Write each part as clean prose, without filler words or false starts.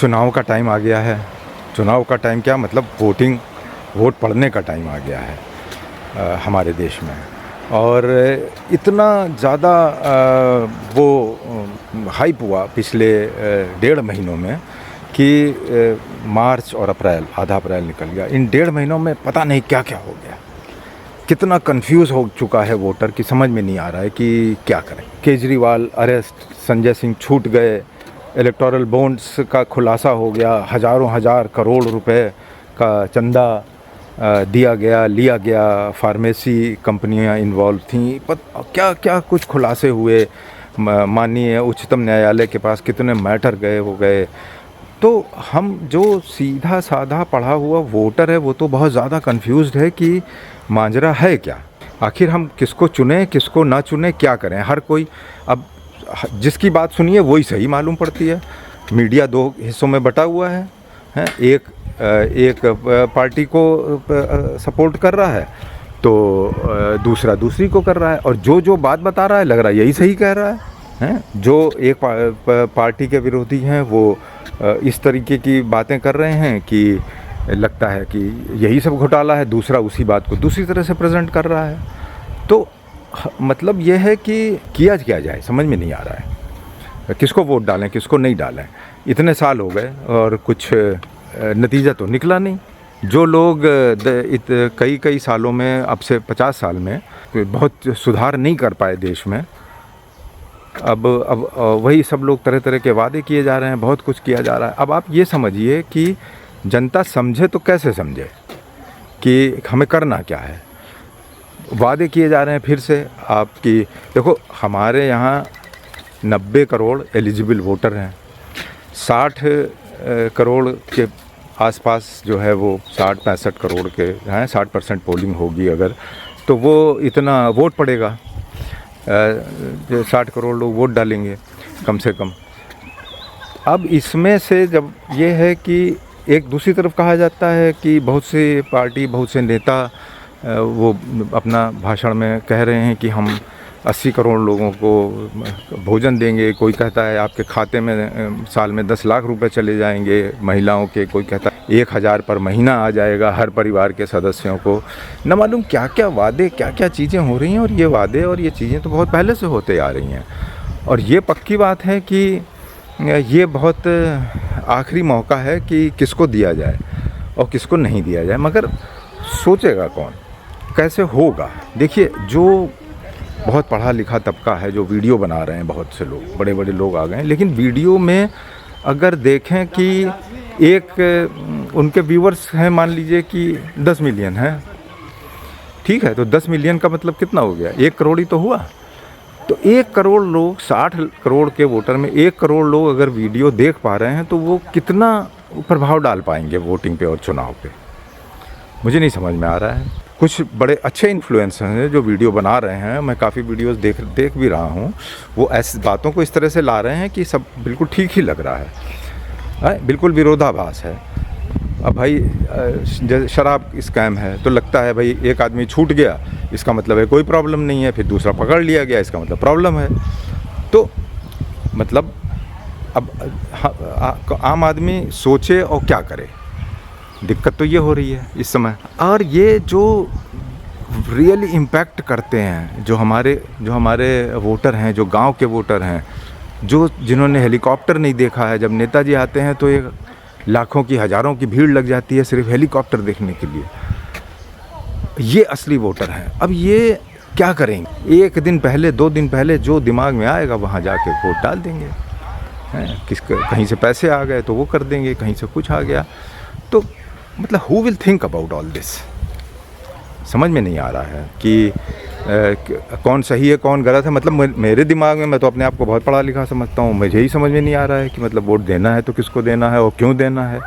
चुनाव का टाइम आ गया है। चुनाव का टाइम क्या मतलब वोट पड़ने का टाइम आ गया है हमारे देश में। और इतना ज़्यादा वो हाइप हुआ पिछले 1.5 महीनों में कि मार्च और अप्रैल, आधा अप्रैल निकल गया। इन 1.5 महीनों में पता नहीं क्या क्या हो गया। कितना कंफ्यूज हो चुका है वोटर कि समझ में नहीं आ रहा है कि क्या करें। केजरीवाल अरेस्ट, संजय सिंह छूट गए, इलेक्टोरल बॉन्ड्स का खुलासा हो गया, हज़ार करोड़ रुपए का चंदा दिया गया, लिया गया, फार्मेसी कंपनियां इन्वॉल्व थीं, क्या क्या कुछ खुलासे हुए। माननीय उच्चतम न्यायालय के पास कितने मैटर गए हो गए। तो हम जो सीधा साधा पढ़ा हुआ वोटर है वो तो बहुत ज़्यादा कंफ्यूज्ड है कि मांजरा है क्या, आखिर हम किसको चुनें किसको ना चुनें, क्या करें। हर कोई अब जिसकी बात सुनिए वही सही मालूम पड़ती है। मीडिया 2 हिस्सों में बटा हुआ है, एक पार्टी को सपोर्ट कर रहा है तो दूसरा दूसरी को कर रहा है, और जो बात बता रहा है लग रहा है यही सही कह रहा है। जो एक पार्टी के विरोधी हैं वो इस तरीके की बातें कर रहे हैं कि लगता है कि यही सब घोटाला है, दूसरा उसी बात को दूसरी तरह से प्रेजेंट कर रहा है। तो मतलब यह है कि किया क्या जाए समझ में नहीं आ रहा है, किसको वोट डालें किसको नहीं डालें। इतने साल हो गए और कुछ नतीजा तो निकला नहीं। जो लोग कई सालों में, अब से 50 साल में बहुत सुधार नहीं कर पाए देश में, अब वही सब लोग तरह तरह के वादे किए जा रहे हैं, बहुत कुछ किया जा रहा है। अब आप ये समझिए कि जनता समझे तो कैसे समझे कि हमें करना क्या है। वादे किए जा रहे हैं फिर से आपकी। देखो हमारे यहाँ 90 करोड़ एलिजिबल वोटर हैं, 60 करोड़ के आसपास जो है वो 60-65 करोड़ के हैं। 60% पोलिंग होगी अगर, तो वो इतना वोट पड़ेगा, 60 करोड़ लोग वोट डालेंगे कम से कम। अब इसमें से जब ये है कि एक दूसरी तरफ कहा जाता है कि बहुत से पार्टी, बहुत से नेता वो अपना भाषण में कह रहे हैं कि हम 80 करोड़ लोगों को भोजन देंगे। कोई कहता है आपके खाते में साल में 10 लाख रुपए चले जाएंगे महिलाओं के, कोई कहता है 1000 पर महीना आ जाएगा हर परिवार के सदस्यों को। न मालूम क्या क्या वादे, क्या क्या चीज़ें हो रही हैं। और ये वादे और ये चीज़ें तो बहुत पहले से होते आ रही हैं। और ये पक्की बात है कि ये बहुत आखिरी मौका है कि किसको दिया जाए और किसको नहीं दिया जाए। मगर सोचेगा कौन, कैसे होगा। देखिए जो बहुत पढ़ा लिखा तबका है, जो वीडियो बना रहे हैं, बहुत से लोग, बड़े बड़े लोग आ गए हैं, लेकिन वीडियो में अगर देखें कि एक उनके व्यूअर्स हैं, मान लीजिए कि 10 मिलियन है, ठीक है, तो 10 मिलियन का मतलब कितना हो गया, 1 करोड़ ही तो हुआ। तो 1 करोड़ लोग, 60 करोड़ के वोटर में 1 करोड़ लोग अगर वीडियो देख पा रहे हैं तो वो कितना प्रभाव डाल पाएंगे वोटिंग पे और चुनाव पे, मुझे नहीं समझ में आ रहा है। कुछ बड़े अच्छे इन्फ्लुएंसर हैं जो वीडियो बना रहे हैं, मैं काफ़ी वीडियोस देख भी रहा हूँ, वो ऐसी बातों को इस तरह से ला रहे हैं कि सब बिल्कुल ठीक ही लग रहा है, बिल्कुल विरोधाभास है। अब भाई शराब स्कैम है तो लगता है भाई एक आदमी छूट गया इसका मतलब है कोई प्रॉब्लम नहीं है, फिर दूसरा पकड़ लिया गया इसका मतलब प्रॉब्लम है। तो मतलब अब आम आदमी सोचे और क्या करे, दिक्कत तो ये हो रही है इस समय। और ये जो रियली इम्पैक्ट करते हैं, जो हमारे वोटर हैं, जो गांव के वोटर हैं, जिन्होंने हेलीकॉप्टर नहीं देखा है, जब नेताजी आते हैं तो एक लाखों की, हज़ारों की भीड़ लग जाती है सिर्फ हेलीकॉप्टर देखने के लिए। ये असली वोटर हैं। अब ये क्या करेंगे, 1 दिन पहले 2 दिन पहले जो दिमाग में आएगा वहाँ जाके वोट डाल देंगे। कहीं से पैसे आ गए तो वो कर देंगे, कहीं से कुछ आ गया तो मतलब who will think about all this, समझ में नहीं आ रहा है कि कौन सही है कौन गलत है। मतलब मेरे दिमाग में, मैं तो अपने आप को बहुत पढ़ा लिखा समझता हूँ, मुझे ही समझ में नहीं आ रहा है कि मतलब वोट देना है तो किसको देना है और क्यों देना है,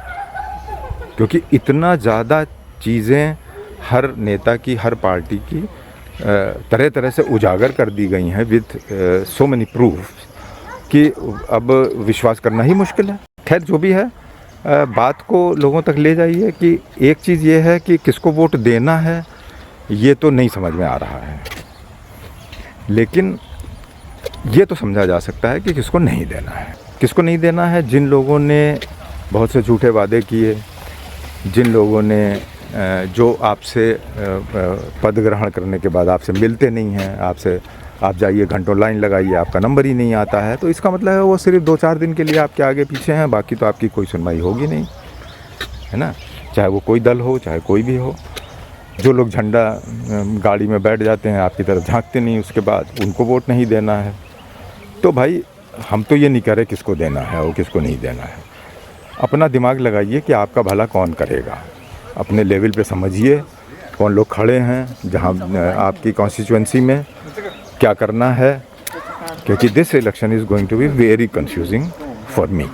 क्योंकि इतना ज़्यादा चीज़ें हर नेता की, हर पार्टी की तरह तरह से उजागर कर दी गई हैं विद सो मेनी प्रूफ कि अब विश्वास करना ही मुश्किल है। खैर जो भी है, बात को लोगों तक ले जाइए कि एक चीज़ ये है कि किसको वोट देना है ये तो नहीं समझ में आ रहा है, लेकिन ये तो समझा जा सकता है कि किसको नहीं देना है। किसको नहीं देना है, जिन लोगों ने बहुत से झूठे वादे किए। जिन लोगों ने जो आपसे पद ग्रहण करने के बाद आपसे मिलते नहीं हैं, आपसे आप जाइए घंटों लाइन लगाइए, आपका नंबर ही नहीं आता है, तो इसका मतलब है वो सिर्फ 2-4 दिन के लिए आपके आगे पीछे हैं, बाकी तो आपकी कोई सुनवाई होगी नहीं, है ना। चाहे वो कोई दल हो, चाहे कोई भी हो। जो लोग झंडा गाड़ी में बैठ जाते हैं, आपकी तरफ झांकते नहीं, उसके बाद उनको वोट नहीं देना है। तो भाई हम तो ये नहीं कह रहे किसको देना है और किसको नहीं देना है। अपना दिमाग लगाइए कि आपका भला कौन करेगा। अपने लेवल पे समझिए कौन लोग खड़े हैं जहां आपकी कॉन्स्टिट्यूएंसी में क्या करना है, क्योंकि this election is going to be very confusing for me.